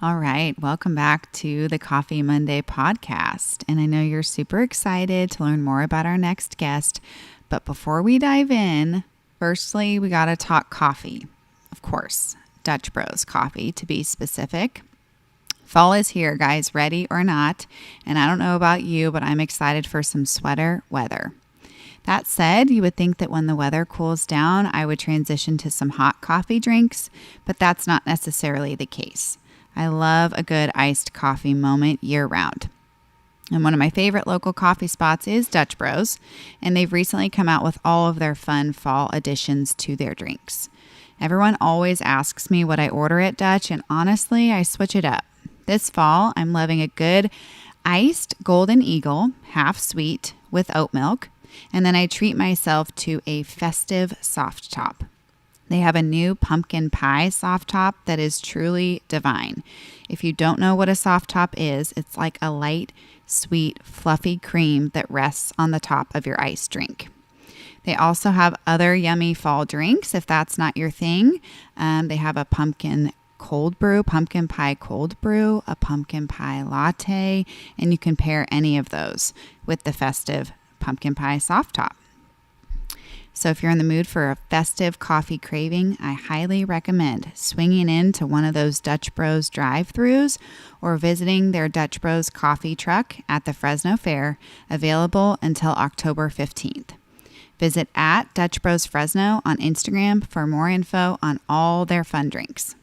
All right, welcome back to the Coffee Monday podcast. And I know you're super excited to learn more about our next guest. But before we dive in, firstly, we got to talk coffee. Of course, Dutch Bros coffee to be specific. Fall is here, guys, ready or not. And I don't know about you, but I'm excited for some sweater weather. That said, you would think that when the weather cools down, I would transition to some hot coffee drinks, but that's not necessarily the case. I love a good iced coffee moment year round. And one of my favorite local coffee spots is Dutch Bros, and they've recently come out with all of their fun fall additions to their drinks. Everyone always asks me what I order at Dutch, and honestly, I switch it up. This fall, I'm loving a good iced Golden Eagle, half sweet, with oat milk, and then I treat myself to a festive soft top. They have a new pumpkin pie soft top that is truly divine. If you don't know what a soft top is, it's like a light, sweet, fluffy cream that rests on the top of your iced drink. They also have other yummy fall drinks if that's not your thing. They have a pumpkin cold brew, pumpkin pie cold brew, a pumpkin pie latte, and you can pair any of those with the festive pumpkin pie soft top. So if you're in the mood for a festive coffee craving, I highly recommend swinging into one of those Dutch Bros drive-thrus or visiting their Dutch Bros coffee truck at the Fresno Fair, available until October 15th. Visit at Dutch Bros Fresno on Instagram for more info on all their fun drinks.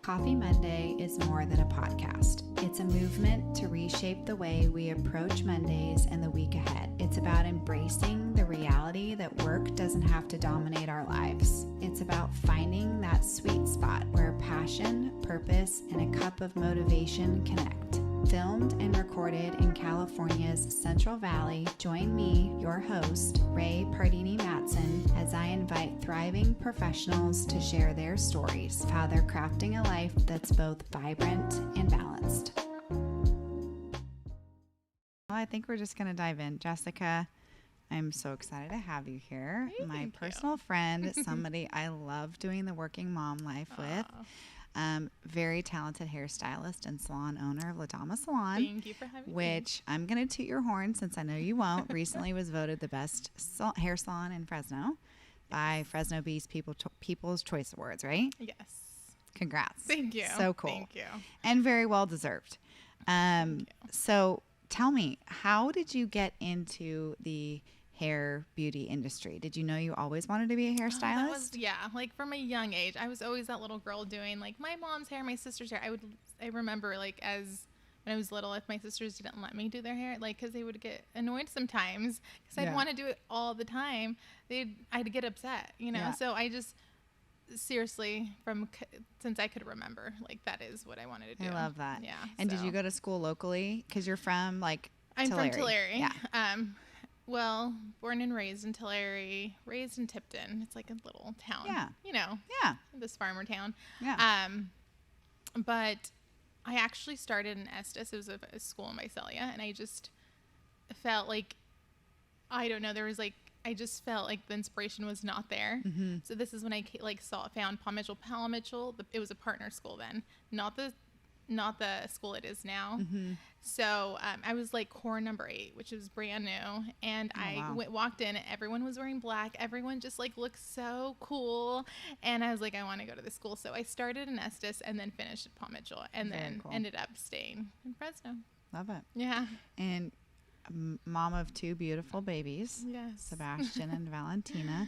Coffee Monday is more than a podcast. It's a movement to reshape the way we approach Mondays and the week ahead. It's about embracing the reality that work doesn't have to dominate our lives. It's about finding that sweet spot where passion, purpose, and a cup of motivation connect. Filmed and recorded in California's Central Valley, join me, your host, Ray Pardini Matson, as I invite thriving professionals to share their stories of how they're crafting a life that's both vibrant and balanced. Well, I think we're just going to dive in. Jessika, I'm so excited to have you here. My personal friend, somebody I love doing the working mom life with. Very talented hairstylist and salon owner of Dama Salon. Thank you for having me. Which I'm going to toot your horn since I know you won't. Recently was voted the best hair salon in Fresno by Fresno Bee's People's Choice Awards, right? Yes. Congrats. Thank you. So cool. Thank you. And very well deserved. So tell me, how did you get into the hair beauty industry? Did you know you always wanted to be a hairstylist? Like from a young age, I was always that little girl doing like my mom's hair, my sister's hair. I remember like as when I was little, if my sisters didn't let me do their hair, like because they would get annoyed sometimes because I'd want to do it all the time. I'd get upset, you know. Yeah. So I just seriously since I could remember, like that is what I wanted to do. I love that. Yeah. And did you go to school locally? Because you're from like I'm Tulare. from Tulare. Yeah. Well, born and raised in Tulare, raised in Tipton. It's like a little town. Yeah. You know. Yeah. This farmer town. Yeah. But I actually started in Estes. It was a school in Visalia, and I just felt like, I don't know, I just felt like the inspiration was not there. Mm-hmm. So this is when I found Paul Mitchell. It was a partner school then, not the school it is now. Mm-hmm. So I was like core number 8, which was brand new. And walked in, everyone was wearing black. Everyone just like looked so cool. And I was like, I want to go to this school. So I started in Estes and then finished at Paul Mitchell and then ended up staying in Fresno. Love it. Yeah. And mom of 2 beautiful babies. Yes. Sebastian and Valentina.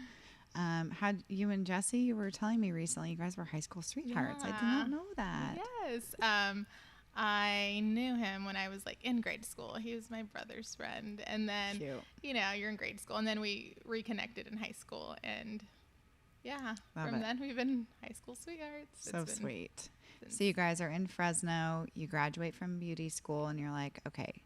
How you and Jesse, you were telling me recently, you guys were high school sweethearts. Yeah. I did not know that. Yes. I knew him when I was like in grade school. He was my brother's friend. And then, Cute. You know, you're in grade school and then we reconnected in high school and Love then we've been high school sweethearts. So sweet. So you guys are in Fresno, you graduate from beauty school and you're like, okay,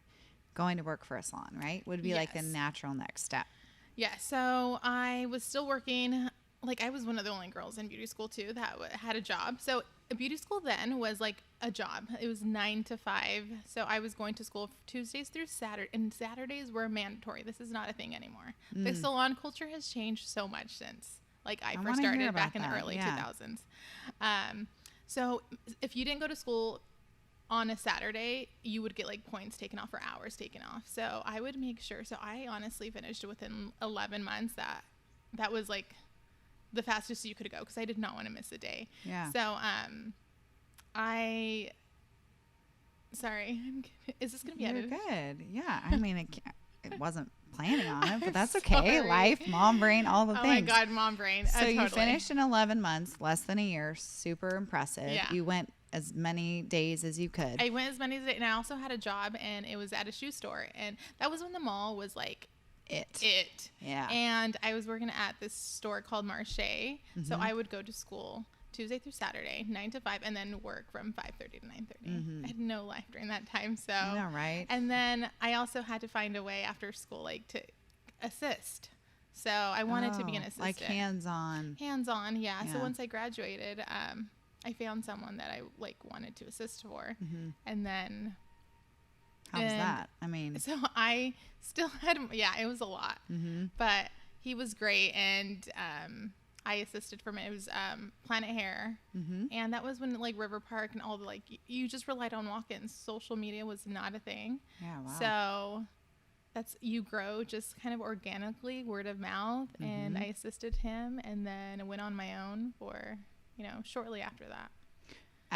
going to work for a salon, right? Would be like the natural next step. Yeah. So I was still working. Like I was one of the only girls in beauty school too that had a job. So a beauty school then was like a job. It was 9 to 5. So I was going to school Tuesdays through Saturday, and Saturdays were mandatory. This is not a thing anymore. The salon culture has changed so much since like I first started back in the early 2000s. So if you didn't go to school on a Saturday, you would get like points taken off or hours taken off. So I would make sure. So I honestly finished within 11 months. That was like the fastest you could go because I did not want to miss a day. Yeah. So sorry, is this gonna be edited? You're good. Yeah. I mean, it wasn't planning on it, but that's okay. Sorry. Life, mom brain, all the things. Oh my God, mom brain. So totally. you finished in 11 months, less than a year. Super impressive. Yeah. You went as many days as you could. I went as many days, and I also had a job, and it was at a shoe store, and that was when the mall was like it. Yeah. And I was working at this store called Marché, so I would go to school Tuesday through Saturday, 9 to 5, and then work from 5:30 to 9:30. I had no life during that time, so. I know, right? And then I also had to find a way after school, like to assist. So I wanted to be an assistant. Like hands-on. Hands-on, yeah. So Yeah. once I graduated, I found someone that I like wanted to assist for, and then. How was that? I mean. So I still had, it was a lot, but he was great, and I assisted for him. It was Planet Hair, and that was when like River Park and all the like you just relied on walk-ins. Social media was not a thing. Yeah, wow. So that's you grow just kind of organically, word of mouth, and I assisted him, and then I went on my own for shortly after that.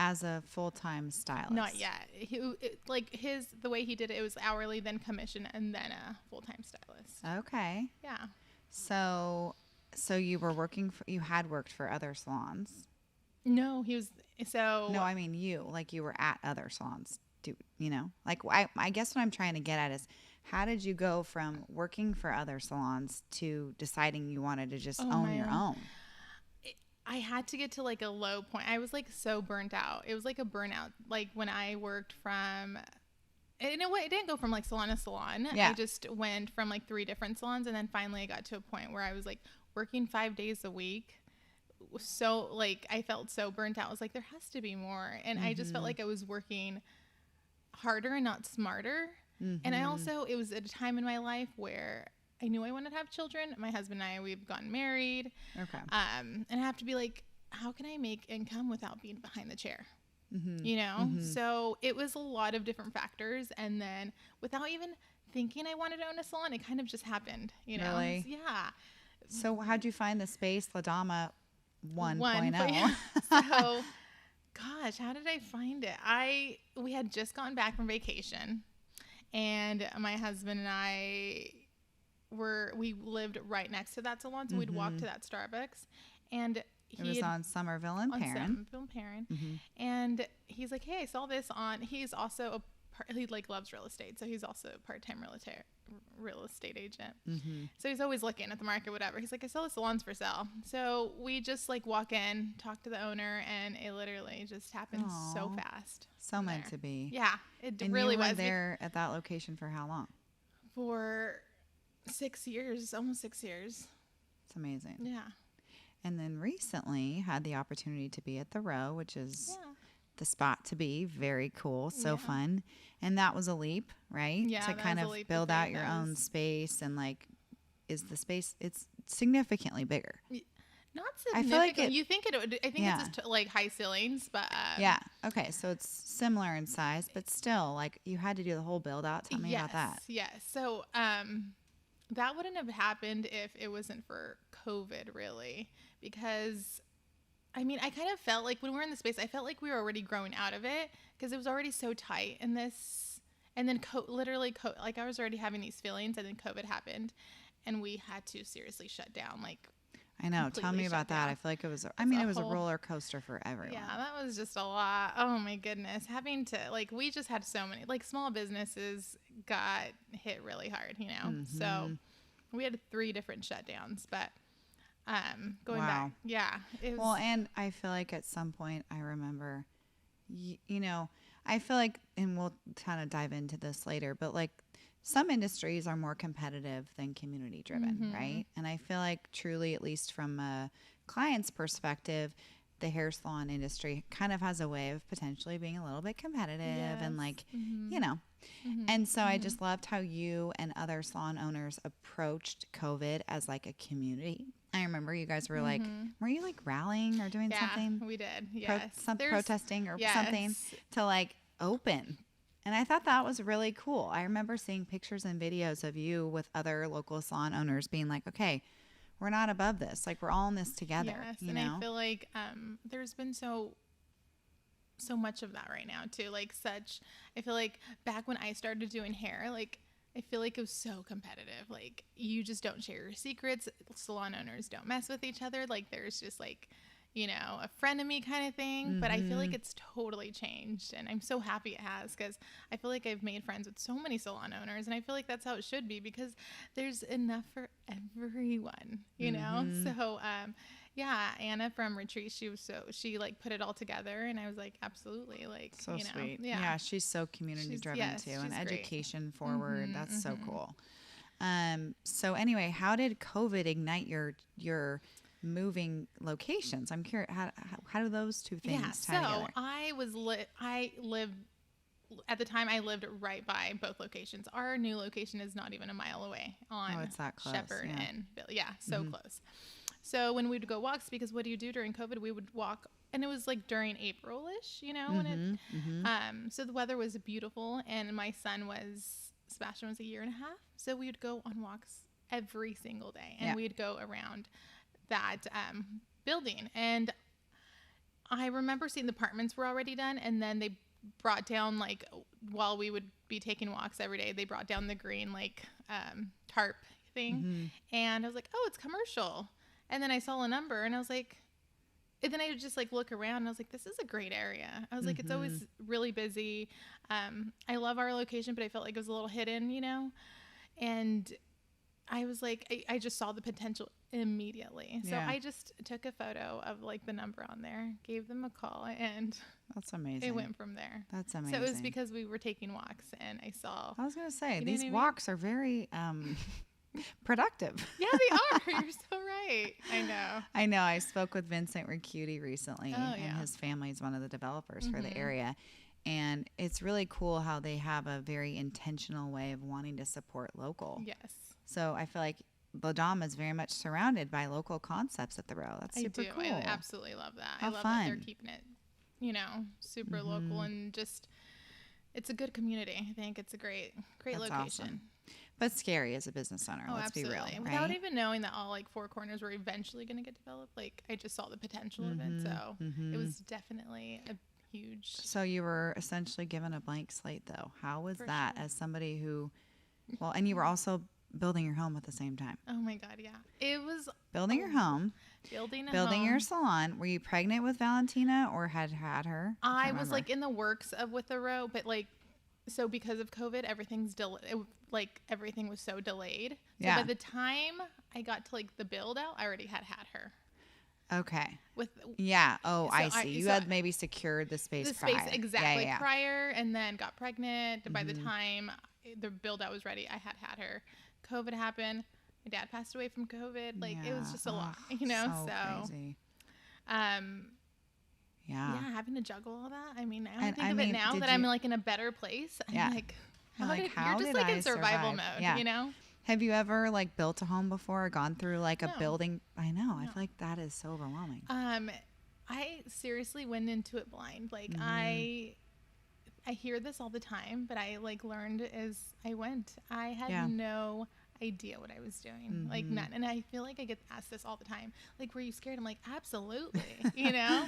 As a full-time stylist? Not yet. The way he did it was hourly, then commission, and then a full-time stylist. Okay. Yeah. So you were you had worked for other salons? No, he was, so. No, I mean you were at other salons. I guess what I'm trying to get at is how did you go from working for other salons to deciding you wanted to just own your own? I had to get to like a low point. I was like so burnt out. It was like a burnout. Like when I worked from, in a way, it didn't go from like salon to salon. Yeah. I just went from like 3 different salons, and then finally I got to a point where I was like working 5 days a week. So like I felt so burnt out. I was like, there has to be more. And I just felt like I was working harder and not smarter. And I also, it was at a time in my life where I knew I wanted to have children. My husband and I, we've gotten married. Okay. And I have to be like, how can I make income without being behind the chair? So it was a lot of different factors. And then without even thinking I wanted to own a salon, it kind of just happened, Really? Yeah. So how'd you find the space, La Dama 1.0? So, gosh, how did I find it? We had just gotten back from vacation, and my husband and I we lived right next to that salon, so we'd walk to that Starbucks, and It was on Somerville and Perrin. And he's like, hey, I saw this on, he's also he like loves real estate, so he's also a part-time real estate agent. So he's always looking at the market, whatever. He's like, I saw the salons for sale. So we just like walk in, talk to the owner, and it literally just happened so fast. So meant to be. Yeah, it And really you were was. there at that location for how long? For 6 years, almost 6 years. It's amazing. Yeah. And then recently had the opportunity to be at the Row, which is the spot to be. Very cool. So fun. And that was a leap, right? Yeah, to kind of build out your own space, and like, is the space, it's significantly bigger. Not significant. I feel like you think it would, I think it's just like high ceilings, but yeah. Okay. So it's similar in size, but still, like, you had to do the whole build out. Tell me about that. Yes. So that wouldn't have happened if it wasn't for COVID, really, because I mean, I kind of felt like when we were in the space, I felt like we were already growing out of it because it was already so tight in this. And then like I was already having these feelings, and then COVID happened, and we had to seriously shut down. Like, I know. Tell me about that. I feel like it was, it was a roller coaster for everyone. Yeah, that was just a lot. Oh my goodness. Having to, like, we just had so many, like, small businesses got hit really hard, So we had 3 different shutdowns, but going back. Yeah. Well, and I feel like at some point I remember, I feel like, and we'll kind of dive into this later, but like, some industries are more competitive than community driven, right? And I feel like truly, at least from a client's perspective, the hair salon industry kind of has a way of potentially being a little bit competitive and like, you know. And so I just loved how you and other salon owners approached COVID as like a community. I remember you guys were like, were you like rallying or doing something? We did. Yes. Protesting or something to like open. And I thought that was really cool. I remember seeing pictures and videos of you with other local salon owners being like, okay, we're not above this. Like, we're all in this together. Yes, you and know? I feel like there's been so much of that right now too. Like I feel like back when I started doing hair, like I feel like it was so competitive. Like you just don't share your secrets. Salon owners don't mess with each other. Like there's just like, you know, a frenemy kind of thing. But I feel like it's totally changed. And I'm so happy it has, because I feel like I've made friends with so many salon owners. And I feel like that's how it should be, because there's enough for everyone, you know? So, yeah, Anna from Retreat, she like put it all together. And I was like, absolutely. Like, So you know, sweet. Yeah, she's so community driven too, and education forward. That's so cool. So anyway, how did COVID ignite your moving locations? I'm curious, how do those two things tie together? I lived at the time. I lived right by both locations. Our new location is not even a mile away on it's that close. Shepherd and Bill. Yeah, so close. So when we'd go walks, because what do you do during COVID? We would walk, and it was like during April-ish, you know, when it, so the weather was beautiful, and my son Sebastian was a year and a half. So we would go on walks every single day, and we'd go around that building. And I remember seeing the apartments were already done, and then they brought down, like, while we would be taking walks every day, they brought down the green, like, tarp thing. And I was like, oh, it's commercial. And then I saw a number, and I was like, and then I would just like look around, and I was like, this is a great area. I was like, it's always really busy. I love our location, but I felt like it was a little hidden, you know? And I was like, I just saw the potential immediately. So I just took a photo of like the number on there, gave them a call, and that's amazing. It went from there. That's amazing. So it was because we were taking walks, and I was going to say, these walks are very productive. Yeah, they are. You're so right. I know. I spoke with Vincent Ricciuti recently, and his family is one of the developers for the area. And it's really cool how they have a very intentional way of wanting to support local. Yes. So I feel like the Dama is very much surrounded by local concepts at the row. That's super cool. I absolutely love that. How I love fun. that they're keeping it, you know, super local, and just, it's a good community. I think it's a great That's location. Awesome. But scary as a business owner. Let's be real. Right? Without even knowing that all like four corners were eventually going to get developed, like I just saw the potential of it. So it was definitely a huge. So you were essentially given a blank slate, though. How was that as somebody who, well, and you were also building your home at the same time? Oh my God, yeah. It was building your home, building your salon. Were you pregnant with Valentina, or had her? I was like in the works with the row, but like, so because of COVID, everything's delayed. Like everything was so delayed. So by the time I got to like the build out, I already had her. Okay. I see. You had maybe secured the space prior. Exactly. Prior, and then got pregnant. By the time the build out was ready, I had her. COVID happened. My dad passed away from COVID. Like it was just a lot, you know. So crazy. Having to juggle all that. I mean, I think of it now that I'm like in a better place. I'm like, you're just like in survival mode, you know? Have you ever like built a home before, or gone through like a building? I know. I feel like that is so overwhelming. I seriously went into it blind. Like I hear this all the time, but I like learned as I went. I had no idea what I was doing, like none. And I feel like I get asked this all the time, like, were you scared? I'm like, absolutely. You know.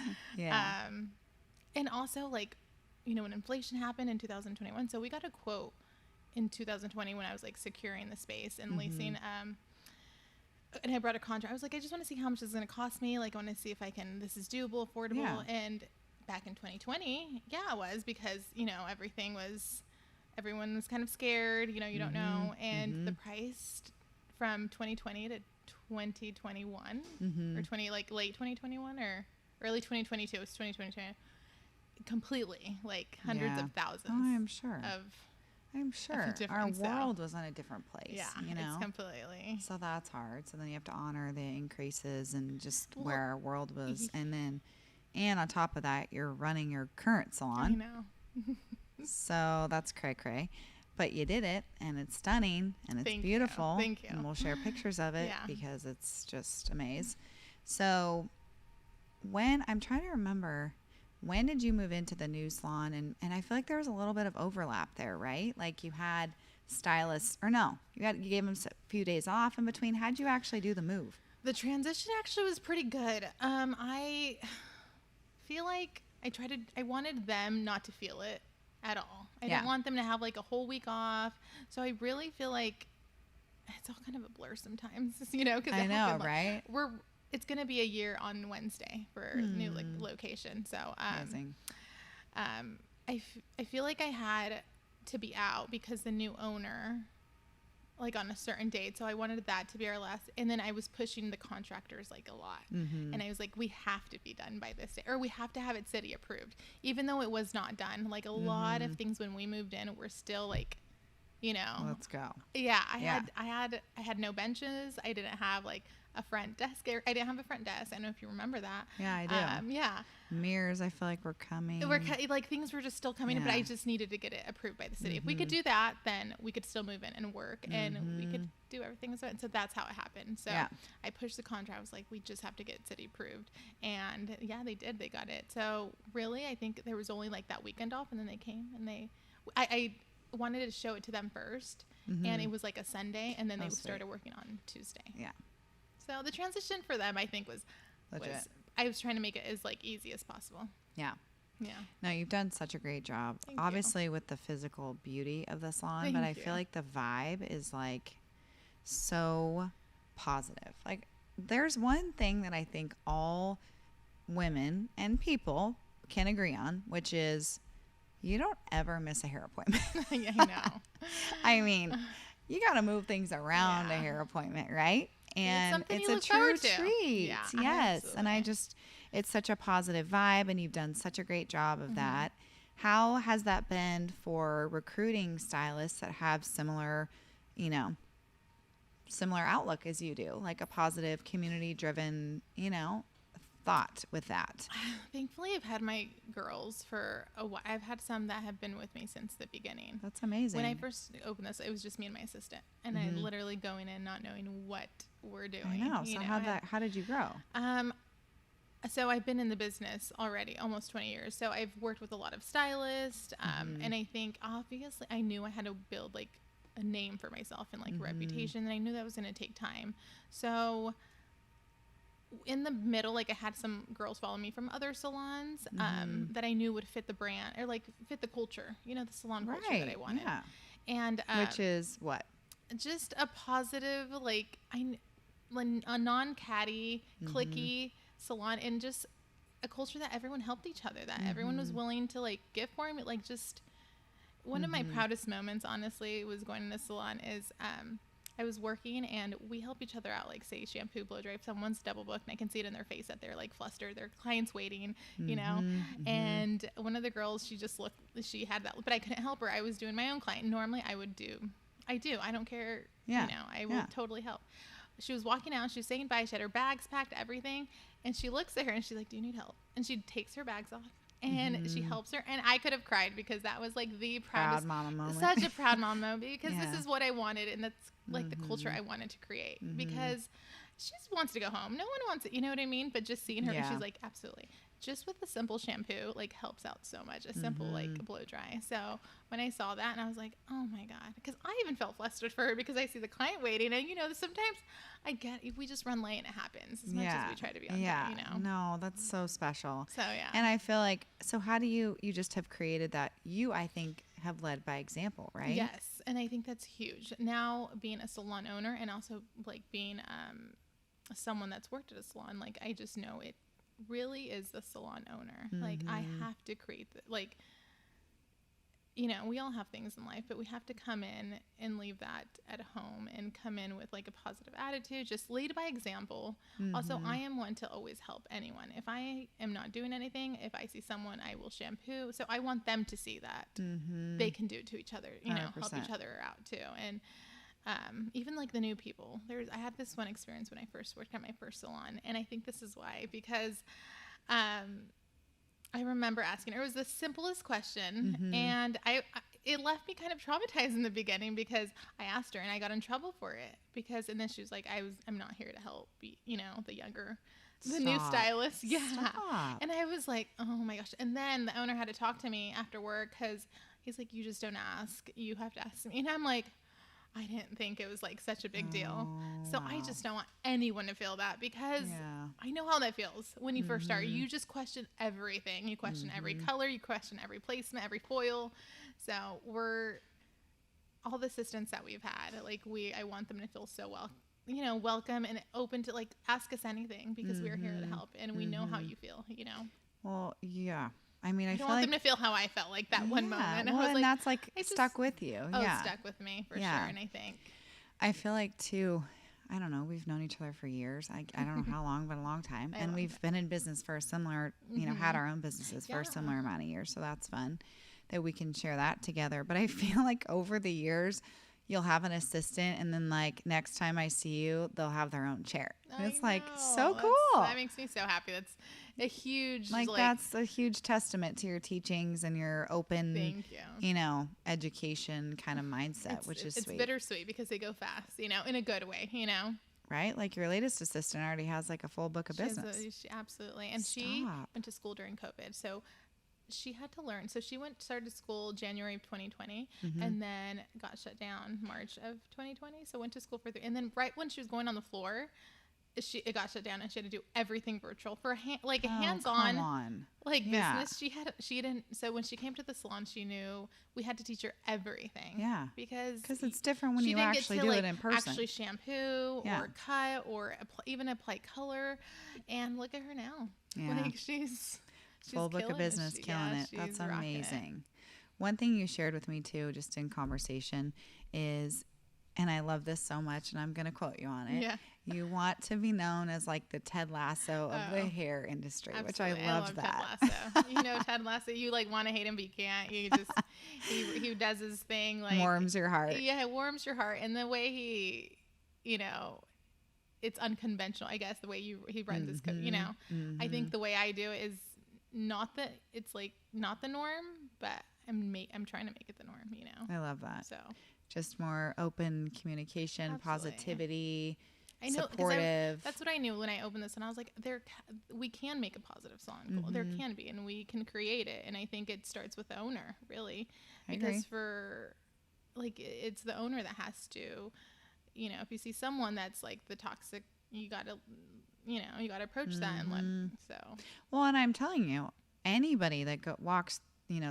And also, like, you know, when inflation happened in 2021, so we got a quote in 2020 when I was like securing the space and leasing, and I brought a contract. I was like, I just want to see how much this is going to cost me. Like, I want to see if this is doable, affordable. And back in 2020, it was, because, you know, everyone was kind of scared, you know, you don't know. And the price from 2020 to 2021 or late 2021 or early 2022, it was 2022, completely, like hundreds of thousands. Oh, I'm sure. Our world was in a different place. Yeah, you know? It's completely. So that's hard. So then you have to honor the increases and just where our world was. And then And on top of that, you're running your current I salon. know. So that's cray cray. But you did it, and it's stunning, and it's Thank you. beautiful. Thank you. And we'll share pictures of it Yeah. because it's just amazing. So I'm trying to remember, when did you move into the new salon? And I feel like there was a little bit of overlap there, right? Like you had stylists, or no, you gave them a few days off in between. How'd you actually do the move? The transition actually was pretty good. I feel like I wanted them not to feel it at all. I Yeah. didn't want them to have like a whole week off. So I really feel like it's all kind of a blur sometimes, because I know, right? It's going to be a year on Wednesday for new location. So, Amazing. I feel like I had to be out because the new owner, like on a certain date. So I wanted that to be our last. And then I was pushing the contractors like a lot. Mm-hmm. And I was like, we have to be done by this day, or we have to have it city approved, even though it was not done. Like a lot of things when we moved in were still like, Let's go. yeah, I had no benches. I didn't have like a front desk. I didn't have a front desk. I don't know if you remember that. Yeah, I do. Yeah. Mirrors, I feel like were coming. Like things were just still coming in, but Yeah. I just needed to get it approved by the city. If we could do that, then we could still move in and work, and we could do everything. So that's how it happened. So Yeah. I pushed the contract. I was like, we just have to get city approved, and yeah, they did. They got it. So really, I think there was only like that weekend off, and then they came and I wanted to show it to them first, and it was like a Sunday, and then they Sweet. started working on Tuesday. Yeah. So the transition for them, I think, was Legit. I was trying to make it as like easy as possible. Yeah. Yeah. No, you've done such a great job. Thank you. Obviously with the physical beauty of the salon, Thank but I you. feel like the vibe is like so positive. Like there's one thing that I think all women and people can agree on, which is you don't ever miss a hair appointment. Yeah, I know. I mean, you got to move things around a Yeah. hair appointment, right? And something it's you a look true forward to. treat. Yeah, Yes. And absolutely. it's such a positive vibe, and you've done such a great job Mm-hmm. of that. How has that been for recruiting stylists that have similar outlook as you do, like a positive, community driven, thought with that? Thankfully, I've had my girls for a while. I've had some that have been with me since the beginning. That's amazing. When I first opened this, it was just me and my assistant, and I literally going in not knowing what we're doing. I know. So how did you grow? So I've been in the business already almost 20 years. So I've worked with a lot of stylists, and I think obviously I knew I had to build like a name for myself and like reputation, and I knew that was going to take time. So in the middle, like I had some girls follow me from other salons that I knew would fit the brand or like fit the culture, the salon culture that I wanted. Yeah. And Which is what? just a positive, like a non-catty, cliquey salon, and just a culture that everyone helped each other, that everyone was willing to like give for me. Like just one of my proudest moments, honestly, was going in the salon is I was working and we help each other out, like say shampoo, blow dry. If someone's double booked and I can see it in their face that they're like flustered, their client's waiting, and one of the girls, she had that, but I couldn't help her. I was doing my own client. Normally I don't care. Yeah. I will totally help. She was walking out, she was saying bye, she had her bags packed, everything, and she looks at her and she's like, do you need help? And she takes her bags off and she helps her, and I could have cried because that was like the proudest mama moment. such a proud mama moment, because Yeah. this is what I wanted, and that's like the culture I wanted to create, because she just wants to go home. No one wants it, you know what I mean? But just seeing her, and Yeah. she's like, absolutely. Just with the simple shampoo, like helps out so much. A simple like blow dry. So when I saw that, and I was like, oh my God, because I even felt flustered for her because I see the client waiting, and sometimes we just run late and it happens as much as we try to be on time, No, that's so special. So yeah. And I feel like, so how do you just have created that, I think have led by example, right? Yes, and I think that's huge. Now being a salon owner and also like being someone that's worked at a salon, like I just know it really is the salon owner. Like I have to create we all have things in life, but we have to come in and leave that at home and come in with like a positive attitude, just lead by example. Also, I am one to always help anyone. If I am not doing anything, if I see someone, I will shampoo. So I want them to see that they can do it to each other, help 100%. each other out too. And even like the new people, I had this one experience when I first worked at my first salon, and I think this is why, because I remember asking her. It was the simplest question, and it left me kind of traumatized in the beginning because I asked her and I got in trouble for it and then she was like, I'm not here to help, the new stylist. Yeah. Stop. And I was like, oh my gosh. And then the owner had to talk to me after work because he's like, you just don't ask. You have to ask me. And I'm like, I didn't think it was like such a big deal. So wow. I just don't want anyone to feel that because I know how that feels when you first start. You just question everything. You question every color. You question every placement, every foil. So all the assistants that we've had, like I want them to feel so welcome and open to like ask us anything because we're here to help and we know how you feel, Well, yeah. I mean, I don't feel want like them to feel how I felt like that one moment. Well, I was and like, that's like stuck with you. It stuck with me for sure. And I think I feel like too, I don't know, we've known each other for years. I don't know how long, but a long time. And we've been in business for a similar, had our own businesses for a similar amount of years. So that's fun that we can share that together. But I feel like over the years, you'll have an assistant and then like next time I see you, they'll have their own chair. And it's like so cool. That makes me so happy. That's a huge that's a huge testament to your teachings and your open, thank you. Education kind of mindset, which is sweet. It's bittersweet because they go fast, in a good way, Right? Like your latest assistant already has like a full book of business. Absolutely. And she went to school during COVID. So she had to learn. So she started school January of 2020 and then got shut down March of 2020. So went to school for and then right when she was going on the floor, it got shut down and she had to do everything virtual for a hands-on business. She didn't. So when she came to the salon, she knew we had to teach her everything. Yeah. Because it's different when you actually do it in person. Actually shampoo or cut or even apply color. And look at her now. Yeah. Like she's full book of business, killing it. That's amazing. One thing you shared with me too, just in conversation, is, and I love this so much, and I'm going to quote you on it. Yeah. You want to be known as like the Ted Lasso of the hair industry, absolutely. Which I love that. Ted Lasso. Ted Lasso. You like want to hate him, but you can't. You just he does his thing, like warms your heart. Yeah, it warms your heart, and the way he, it's unconventional. I guess the way he runs his I think the way I do it is not the norm, but I'm trying to make it the norm, I love that. So just more open communication, absolutely. Positivity, I know, supportive. That's what I knew when I opened this, and I was like, we can make a positive salon. There can be, and we can create it. And I think it starts with the owner, really, because it's the owner that has to, if you see someone that's like the toxic, you gotta approach that and let. So well, and I'm telling you, anybody that walks,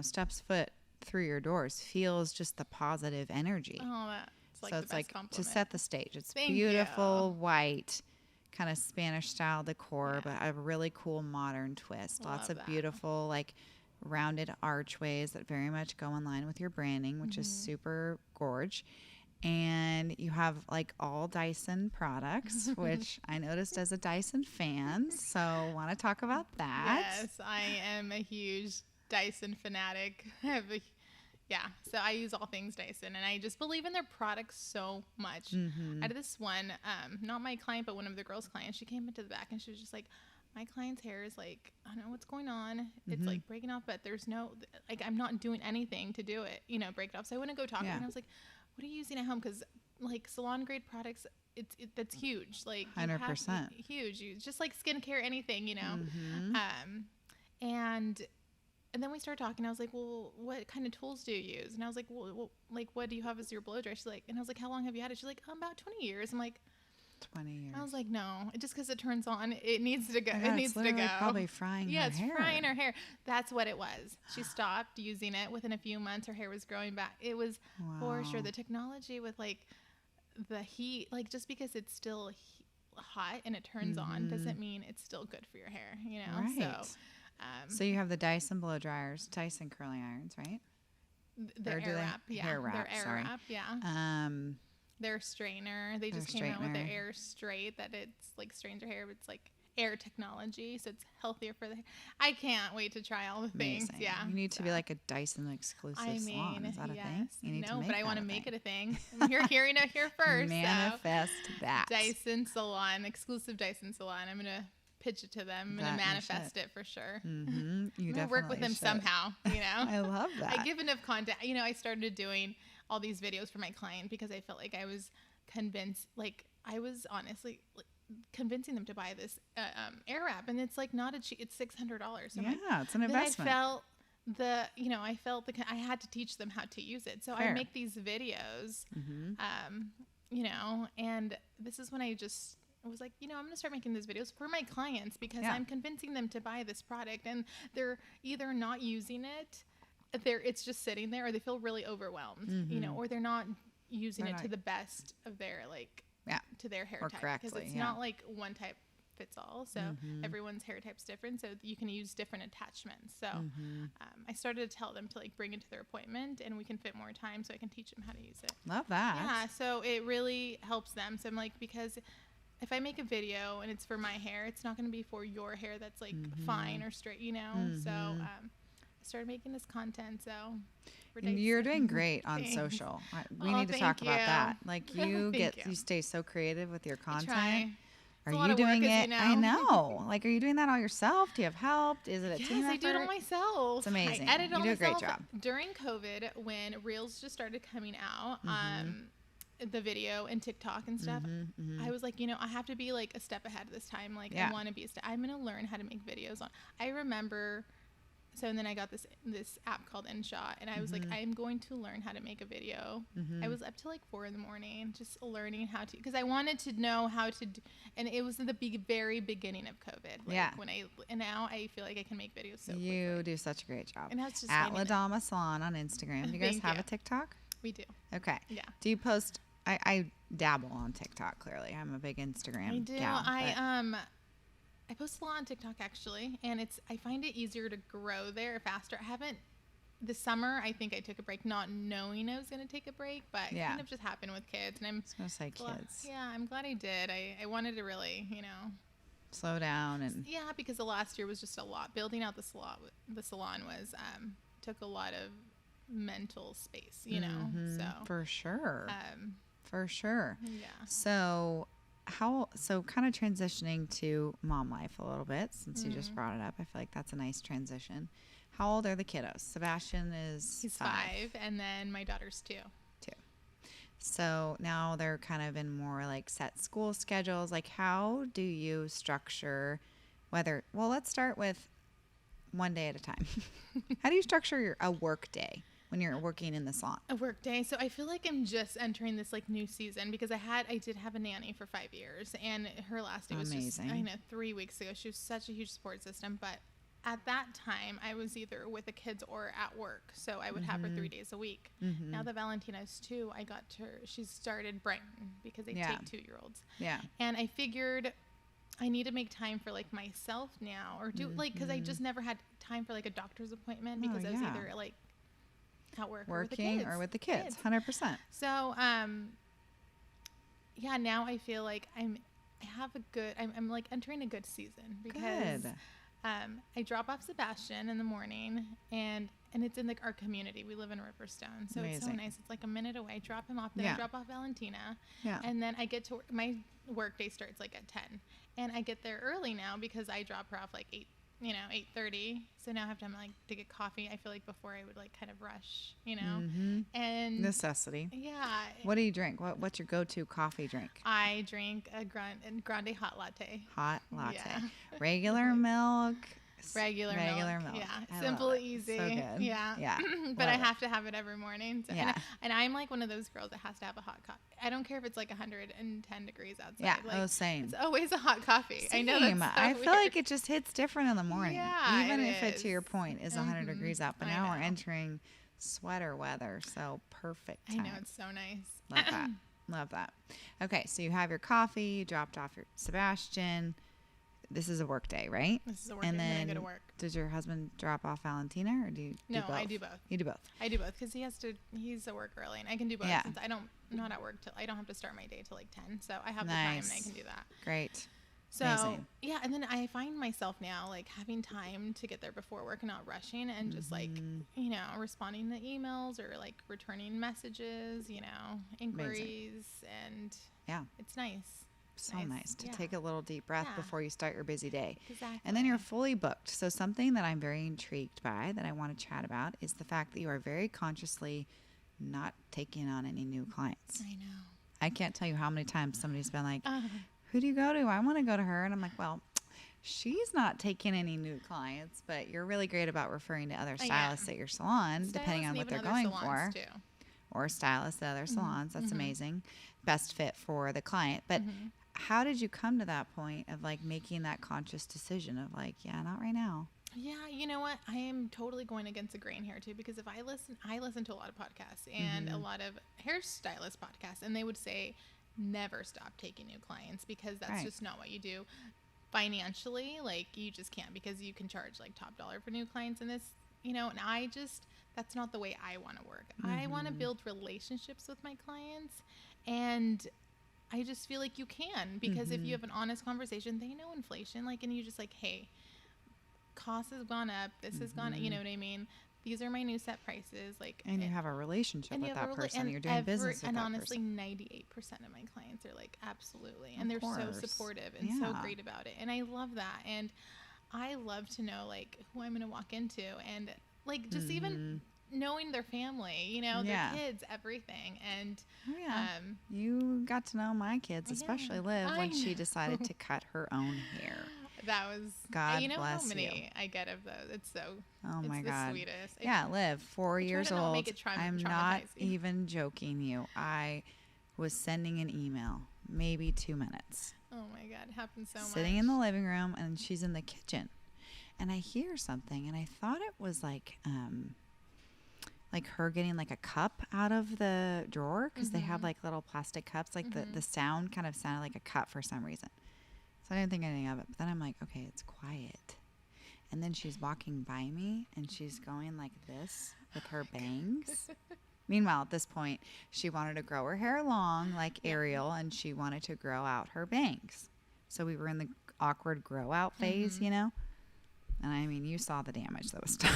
steps foot through your doors feels just the positive energy. Oh, that's like so the it's best like compliment. to set the stage. It's beautiful white, kind of Spanish style decor, but a really cool modern twist. Lots of beautiful like rounded archways that very much go in line with your branding, which is super gorge. And you have like all Dyson products, which I noticed as a Dyson fan. So want to talk about that? Yes, I am a huge Dyson fanatic. So I use all things Dyson, and I just believe in their products so much. I had this one, not my client, but one of the girls' clients. She came into the back, and she was just like, my client's hair is like, I don't know what's going on. It's like breaking off, but there's no, like, I'm not doing anything to do it, break it off. So I went to go talk to her, and I was like, what are you using at home? Because like salon grade products, that's huge. Like 100% huge. Just like skincare, anything, And then we started talking. I was like, well, what kind of tools do you use? And I was like, well, like, what do you have as your blow dryer? She's like, and I was like, how long have you had it? She's like, about 20 years. I'm like, 20 years. I was like, no, just because it turns on, it needs to go. Yeah, it needs to go. Probably frying her hair. Yeah, it's frying her hair. That's what it was. She stopped using it. Within a few months, her hair was growing back. It was for sure the technology with like the heat. Like just because it's still hot and it turns on doesn't mean it's still good for your hair. Right. So you have the Dyson blow dryers, Dyson curling irons, right? The air wrap, yeah. Hair wrap, their air wrap, yeah. Their strainer. They just came out with their air straight that it's like strains your hair. But it's like air technology, so it's healthier for the hair. I can't wait to try all the things. Yeah. You need to be like a Dyson exclusive salon. Is that a thing? You need to make but I want to make it a thing. You're hearing it here first. Manifest that. Dyson Salon, exclusive Dyson Salon. I'm gonna pitch it to them. I'm That going to you manifest should. it for sure. You I'm going to definitely work with them should. somehow, you know? I love that. I give enough content. You know, I started doing all these videos for my client because I felt like I was convinced, like I was honestly convincing them to buy this air wrap, and it's like not a cheap, it's $600. So yeah, it's an investment. I felt I had to teach them how to use it. So Fair. I make these videos, you know, and this is when I was like, you know, I'm going to start making these videos for my clients because I'm convincing them to buy this product, and they're either not using it, it's just sitting there, or they feel really overwhelmed, you know, or they're not using it to the best of their to their hair type, because it's not like one type fits all. So everyone's hair type's different, so you can use different attachments. So I started to tell them to like bring it to their appointment, and we can fit more time so I can teach them how to use it. Love that. Yeah, so it really helps them. So I'm like, because if I make a video and it's for my hair, it's not going to be for your hair that's like fine or straight, you know. So I started making this content. So you're doing great on social. We need to talk about that. Like you stay so creative with your content. Are you doing it? You know. I know. Like, are you doing that all yourself? Do you have help? Is it a team effort? Yes, I do it all myself. It's amazing. I edit it all myself. You do a great job. During COVID, when Reels just started coming out, the video and TikTok and stuff, I was like, you know, I have to be like a step ahead this time. Like, I want to be I'm going to learn how to make videos on. I remember. So, and then I got this app called InShot, and I was like, I'm going to learn how to make a video. I was up till like 4 a.m, just learning how to, because I wanted to know how to do, and it was in the very beginning of COVID. Like and now I feel like I can make videos so quickly. You do such a great job. And that's just at Dama Salon on Instagram. Do you guys have a TikTok? We do. Okay. Yeah. Do you post, I dabble on TikTok, clearly. I'm a big Instagram gal. I post a lot on TikTok actually, and I find it easier to grow there faster. This summer, I think I took a break not knowing I was going to take a break, but it kind of just happened with kids. And I'm going to say kids. Yeah, I'm glad I did. I wanted to really, you know, slow down. And because the last year was just a lot. Building out the salon was took a lot of mental space, you know. So for sure. For sure. Yeah. So kind of transitioning to mom life a little bit, since you just brought it up. I feel like that's a nice transition. How old are the kiddos? Sebastian he's 5, and then my daughter's 2. So now they're kind of in more like set school schedules. Like, how do you structure let's start with one day at a time. How do you structure a work day when you're working in the salon? A work day. So I feel like I'm just entering this like new season, because I did have a nanny for 5 years, and her last day was amazing. just 3 weeks ago. She was such a huge support system, but at that time I was either with the kids or at work, so I would have her 3 days a week. Now that Valentina's 2, she started Brighton, because they take 2-year-olds. And I figured I need to make time for like myself now, or do because I just never had time for like a doctor's appointment, because I was either like at work working or with the kids. 100%. So now I feel like I'm like entering a good season, because I drop off Sebastian in the morning, and it's in like our community. We live in Riverstone, so it's so nice. It's like a minute away. I drop him off, then I drop off Valentina, and then I get to work. My work day starts like at 10, and I get there early now because I drop her off like 8:30. So now I have time to get coffee. I feel like before I would like kind of rush, and necessity. Yeah. What do you drink? What's your go-to coffee drink? I drink a grande hot latte. Hot latte. Yeah. Regular milk. Regular milk. Yeah. Simple, easy. So good. Yeah. Yeah. But I have to have it every morning. So, and I'm like one of those girls that has to have a hot coffee. I don't care if it's like 110 degrees outside. Yeah. Like, same. It's always a hot coffee. Same. I know that's so I weird. feel like it just hits different in the morning. Yeah, even if it, to your point, is 100 degrees out. But I now know. we're entering sweater weather. So perfect time. I know. It's so nice. Love that. Love that. Okay. So you have your coffee. You dropped off your Sebastian. This is a work day, right? This is a work and day. then I go to work. Does your husband drop off Valentina, or do you do both? No, I do both. You do both. I do both because he's at work early, and I can do both since I'm not at work I don't have to start my day till like 10. So I have the time and I can do that. Great. So amazing. Yeah, and then I find myself now like having time to get there before work and not rushing, and just like, responding to emails or like returning messages, inquiries, and it's nice. So nice to take a little deep breath before you start your busy day. Exactly. And then you're fully booked. So something that I'm very intrigued by that I want to chat about is the fact that you are very consciously not taking on any new clients. I know. I can't tell you how many times somebody's been like, who do you go to? I want to go to her. And I'm like, well, she's not taking any new clients, but you're really great about referring to other stylists at your salon, depending on what they're going for. Too. Or stylists at other salons. That's amazing. Best fit for the client. But how did you come to that point of like making that conscious decision of like, yeah, not right now? Yeah, you know what? I am totally going against the grain here too, because if I listen to a lot of podcasts and a lot of hairstylist podcasts, and they would say never stop taking new clients because that's just not what you do financially. Like you just can't, because you can charge like top dollar for new clients and this, and that's not the way I want to work. I want to build relationships with my clients, and I just feel like you can, because if you have an honest conversation, they know inflation, like, and you just like, hey, cost has gone up, this has gone, you know what I mean? These are my new set prices, like, and you have a relationship with that person. You're doing business with that person. And honestly, 98% of my clients are like, absolutely, and they're so supportive and so great about it, and I love that, and I love to know like who I'm going to walk into, and like just even knowing their family, their kids, everything, and you got to know my kids, especially Liv, when she decided to cut her own hair. That was God bless how many I get of those. It's so my God. The sweetest. Liv, 4 years old. I'm not even joking you. I was sending an email, maybe 2 minutes. Oh my God, it happens so much. Sitting in the living room, and she's in the kitchen, and I hear something, and I thought it was like her getting like a cup out of the drawer, because they have like little plastic cups. Like the sound kind of sounded like a cup for some reason. So I didn't think anything of it. But then I'm like, okay, it's quiet. And then she's walking by me, and she's going like this with her bangs. Meanwhile, at this point, she wanted to grow her hair long like Ariel, and she wanted to grow out her bangs. So we were in the awkward grow out phase, And I mean, you saw the damage that was done.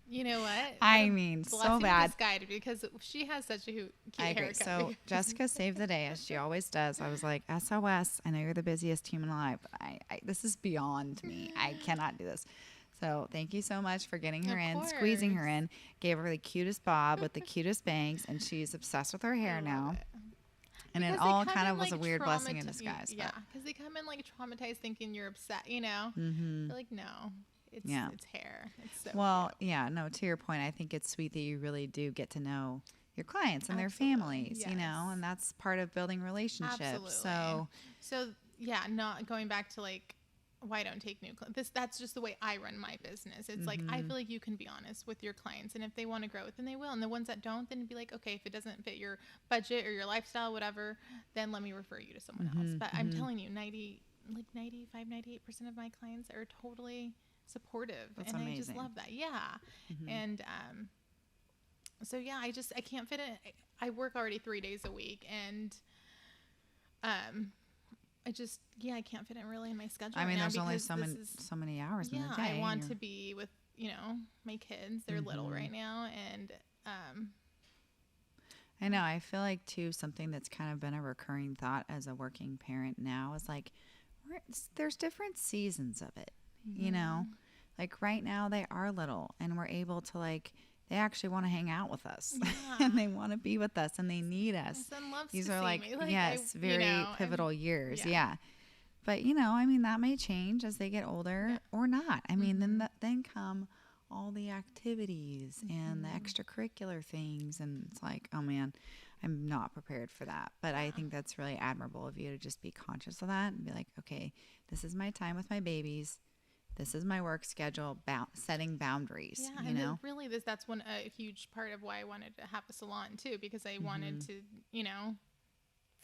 You know what? I mean, so bad. Misguided, because she has such a cute haircut. So Jessika saved the day, as she always does. I was like, SOS, I know you're the busiest human alive, but this is beyond me. I cannot do this. So thank you so much for getting her in, squeezing her in, gave her the cutest bob with the cutest bangs, and she's obsessed with her hair now. And it all kind of was a weird blessing in disguise. Yeah, because they come in like traumatized, thinking you're upset, They're like, no. It's hair. It's so cute. To your point, I think it's sweet that you really do get to know your clients and their families, and that's part of building relationships. Absolutely. So not going back to like, why I don't take new clients. That's just the way I run my business. It's like, I feel like you can be honest with your clients, and if they want to grow, then they will. And the ones that don't, then be like, okay, if it doesn't fit your budget or your lifestyle, whatever, then let me refer you to someone else. But I'm telling you, 98% of my clients are totally supportive. That's and amazing. I just love that. And I can't fit in. I work already 3 days a week, and I can't fit it really in my schedule. I mean, right there's only so many hours in the day. I want to be with my kids. They're little right now, and I know. I feel like too, something that's kind of been a recurring thought as a working parent now is like, there's different seasons of it. Like right now they are little, and we're able to like, they actually want to hang out with us and they want to be with us, and they need us. My son loves These to are see like, me. yes, very pivotal years. Yeah. But I mean, that may change as they get older or not. I mean, then come all the activities and the extracurricular things. And it's like, oh man, I'm not prepared for that. But I think that's really admirable of you to just be conscious of that and be like, okay, this is my time with my babies. This is my work schedule, setting boundaries. Yeah, and really, that's a huge part of why I wanted to have a salon too, because I wanted to,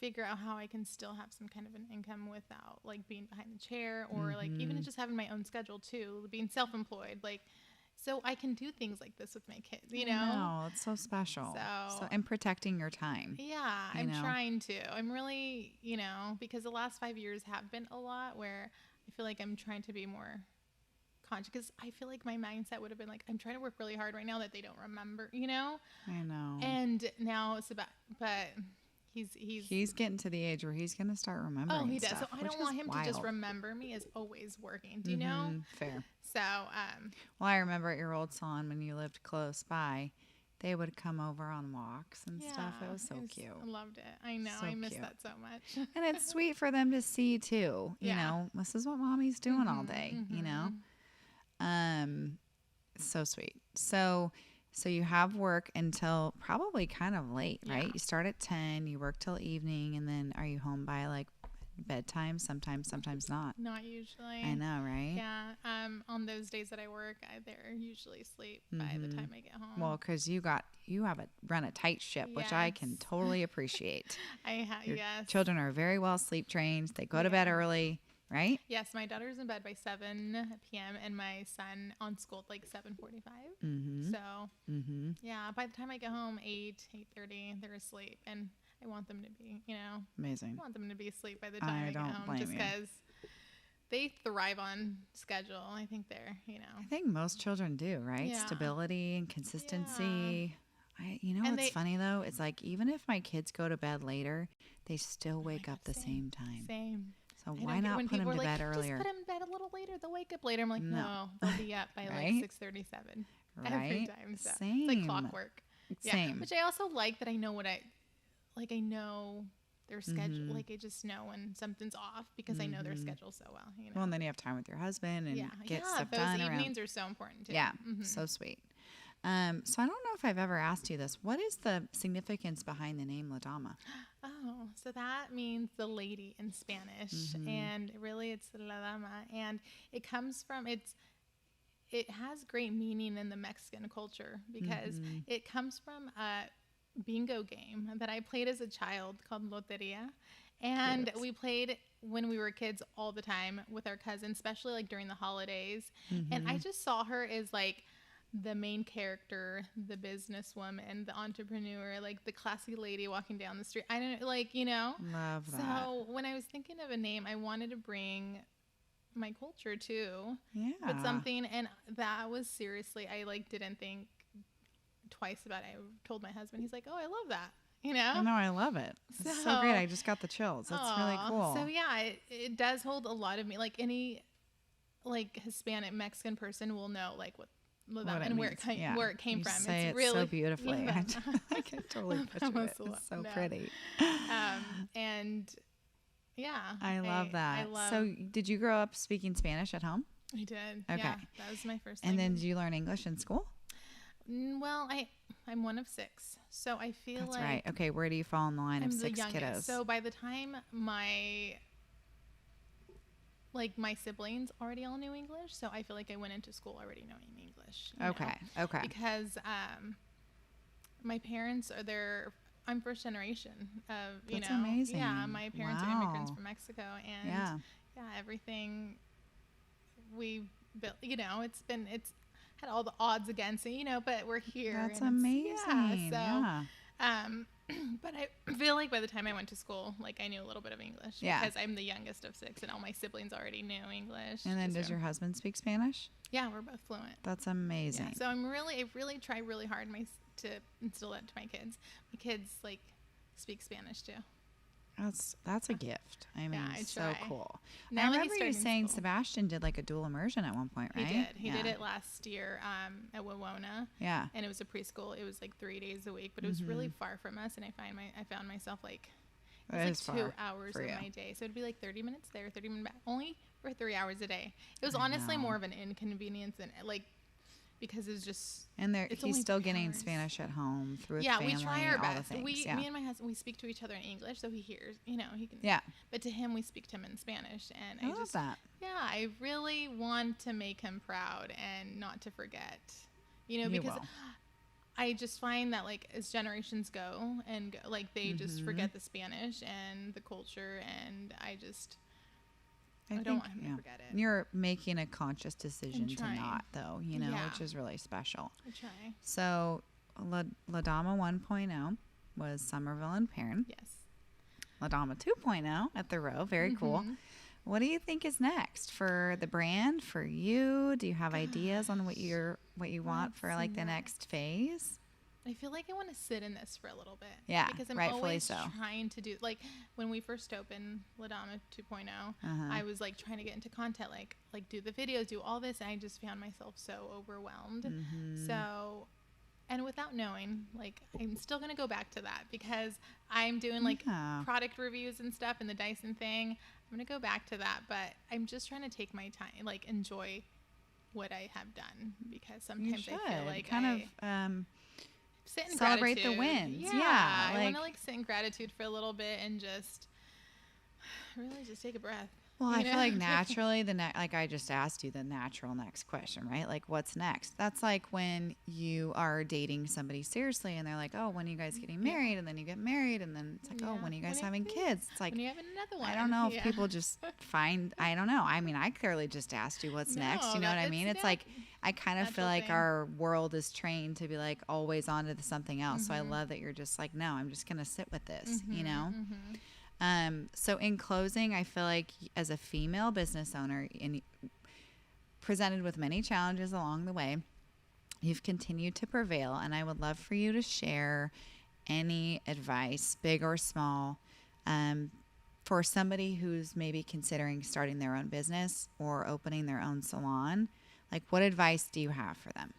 figure out how I can still have some kind of an income without like being behind the chair, or like even just having my own schedule too, being self-employed, like, so I can do things like this with my kids. No, it's so special. So and protecting your time. Yeah, I'm trying to. I'm really, because the last 5 years have been a lot where I feel like I'm trying to be more conscious, because I feel like my mindset would have been like, I'm trying to work really hard right now that they don't remember, I know. And now it's about, but He's getting to the age where he's going to start remembering. Oh, he does. Stuff, So I don't want him to just remember me as always working. Do you know? Fair. So, well, I remember at your old salon when you lived close by, they would come over on walks and stuff. It was so cute. I loved it. I know. So I miss cute. that so much. And it's sweet for them to see too. You know, this is what mommy's doing all day, you know? So sweet. So you have work until probably kind of late, right? You start at 10, you work till evening, and then are you home by like bedtime? Sometimes not. Not usually. I know, right? Yeah. On those days that I work, they're usually asleep by the time I get home. Well, because you run a tight ship, which I can totally appreciate. Yes. Children are very well sleep trained. They go to bed early, right? Yes, my daughter's in bed by 7 p.m. and my son on school at like 7:45. So, yeah, by the time I get home, 8:30, they're asleep. And I want them to be, amazing. I want them to be asleep by the time I get home. Just because they thrive on schedule. I think I think most children do, right? Yeah. Stability and consistency. Yeah. What's funny though? It's like even if my kids go to bed later, they still wake up the same time. Same. So why not put them to bed earlier? Just put them in bed a little later. They'll wake up later. I'm like, no, they'll be up by right? like 6:37 every time. So Same. It's like clockwork. Same. Which I also like that I know I know their schedule. Like I just know when something's off because I know their schedule so well. Well, and then you have time with your husband and get stuff done. Those evenings are so important too. Yeah, so sweet. So I don't know if I've ever asked you this. What is the significance behind the name La Dama? Oh, so that means the lady in Spanish, and really it's La Dama, and it comes from it has great meaning in the Mexican culture because it comes from a bingo game that I played as a child called Loteria, and we played when we were kids all the time with our cousins, especially like during the holidays, and I just saw her as like the main character, the businesswoman, the entrepreneur, like the classy lady walking down the street. I don't Love that. So when I was thinking of a name, I wanted to bring my culture too. Yeah. But something, and that was seriously, I like didn't think twice about it. I told my husband, he's like, "Oh, I love that." I know, I love it. It's so great. I just got the chills. That's really cool. So yeah, it does hold a lot of me. Like any like Hispanic Mexican person will know like what and where it came from. Say it's really so beautifully. I can totally picture it. It's so pretty. And yeah, I love that. So did you grow up speaking Spanish at home? I did. Okay. Yeah, that was my first language. And then did you learn English in school? Well, I'm one of 6, so I feel That's like right. Okay, where do you fall in the line of 6 kiddos? So by the time my siblings already all knew English, so I feel like I went into school already knowing English. Okay. Because my parents I'm first generation of That's amazing. Yeah, my parents are immigrants from Mexico, and everything we built. It's had all the odds against it, but we're here. That's amazing. But I feel like by the time I went to school, like I knew a little bit of English because I'm the youngest of 6 and all my siblings already knew English. And then does your husband speak Spanish? Yeah, we're both fluent. That's amazing. Yeah, so I really try really hard to instill that to my kids. My kids like speak Spanish too. That's a gift. I mean, so cool. Now I remember you saying Sebastian did like a dual immersion at one point, right? He did. He did it last year at Wawona. Yeah. And it was a preschool. It was like 3 days a week, but it was really far from us. And I found myself like, it was like 2 hours of my day. So it'd be like 30 minutes there, 30 minutes back, only for 3 hours a day. It was honestly more of an inconvenience than like, because it was just. And he's still getting Spanish at home through his family. Yeah, we try our best. Me and my husband, we speak to each other in English, so he hears, he can. Yeah. But to him, we speak to him in Spanish, and I love that. Yeah, I really want to make him proud and not to forget, because I just find that like as generations go like they just forget the Spanish and the culture, and I don't want him to forget it. You're making a conscious decision to not, though, which is really special. I try. So, La Dama 1.0 was Somerville and Perrin. Yes. La Dama 2.0 at the Row. Very cool. What do you think is next for the brand, for you? Do you have ideas on what you want for like the next phase? I feel like I want to sit in this for a little bit. Yeah, because I'm rightfully always so. trying to do, like, when we first opened La Dama 2.0, I was like trying to get into content, like do the videos, do all this, and I just found myself so overwhelmed. So, and without knowing, like, I'm still gonna go back to that because I'm doing like product reviews and stuff and the Dyson thing. I'm gonna go back to that, but I'm just trying to take my time, like enjoy what I have done, because sometimes I feel like sit in celebrate gratitude. the wins. Yeah, I want to like sit in gratitude for a little bit and just really just take a breath. Well, I feel like naturally, like I just asked you the natural next question, right? Like, what's next? That's like when you are dating somebody seriously and they're like, oh, when are you guys getting married? And then you get married and then it's like, oh, when are you guys having kids? It's like, when you have another one. I don't know if people just find, I don't know. I mean, I clearly just asked you what's next. You know what I mean? It's like, I kind of feel like our world is trained to be like always on to something else. So I love that you're just like, no, I'm just going to sit with this, you know? So in closing, I feel like as a female business owner and presented with many challenges along the way, you've continued to prevail. And I would love for you to share any advice, big or small, for somebody who's maybe considering starting their own business or opening their own salon. Like, what advice do you have for them?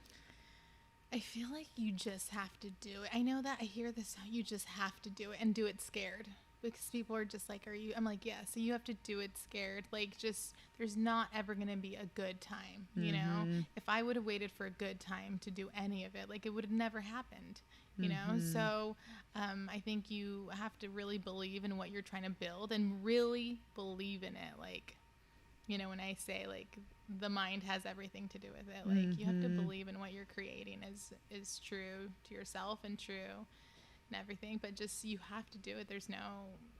I feel like you just have to do it. I know that I hear this, you just have to do it and do it scared. Because people are just like, I'm like, yeah, so you have to do it scared. Like, just, there's not ever going to be a good time, you know? If I would have waited for a good time to do any of it, like, it would have never happened, you know? So I think you have to really believe in what you're trying to build and really believe in it. Like, you know, when I say, like, the mind has everything to do with it. Like, you have to believe in what you're creating is true to yourself and true and everything, but just you have to do it.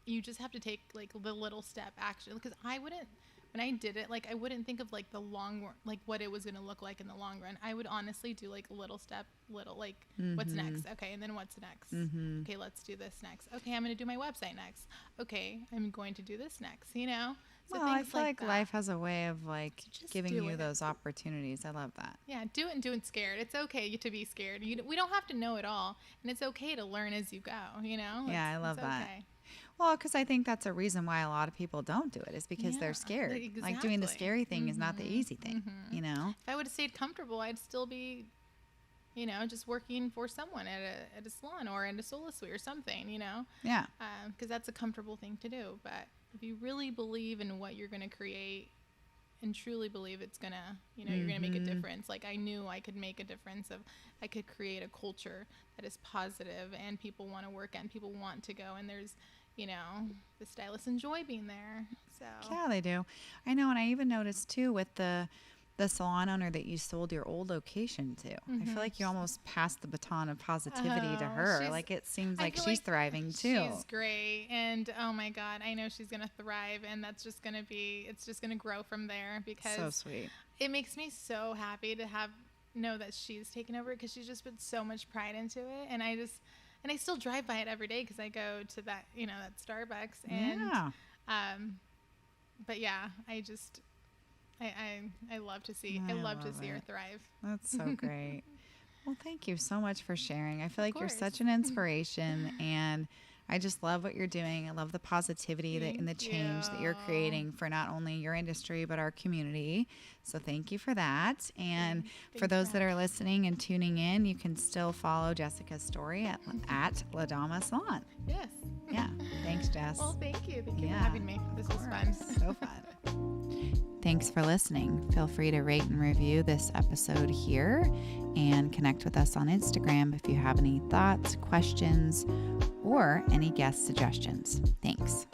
You just have to take like the little step action, because when I did it, like I wouldn't think of like the long, like what it was going to look like in the long run. I would honestly do like little like what's next, okay, and then what's next, okay, let's do this next, okay, I'm going to do my website next, okay, I'm going to do this next, you know. So well, I feel like life has a way of like giving you those opportunities. I love that. Yeah, do it and do it scared. It's okay to be scared. We don't have to know it all, and it's okay to learn as you go, you know? Yeah, I love that. Okay. Well, because I think that's a reason why a lot of people don't do it, is because they're scared. Exactly. Like doing the scary thing is not the easy thing, you know? If I would have stayed comfortable, I'd still be, you know, just working for someone at a salon or in a solo suite or something, you know? Yeah. Because that's a comfortable thing to do. But if you really believe in what you're going to create and truly believe it's going to, you know, you're going to make a difference. Like I knew I could make a difference I could create a culture that is positive and people want to work at and people want to go. And there's, you know, the stylists enjoy being there. So yeah, they do. I know. And I even noticed too with the salon owner that you sold your old location to. I feel like you almost passed the baton of positivity to her. Like it seems like she's thriving too. She's great. And oh my God, I know she's going to thrive, and that's just going to it's just going to grow from there, because so sweet. It makes me so happy to know that she's taken over, because she's just put so much pride into it. And I still drive by it every day because I go to that, you know, that Starbucks. And, but yeah, I love to see her thrive. That's so great. Well, thank you so much for sharing. I feel like you're such an inspiration, and I just love what you're doing. I love the positivity and the change that you're creating for not only your industry, but our community. So thank you for that. And for those that are listening and tuning in, you can still follow Jessica's story at La Dama Salon. Yes. Yeah. Thanks, Jess. Well, thank you. Thank you for having me. This was fun. So fun. Thanks for listening. Feel free to rate and review this episode here, and connect with us on Instagram if you have any thoughts, questions, or any guest suggestions. Thanks.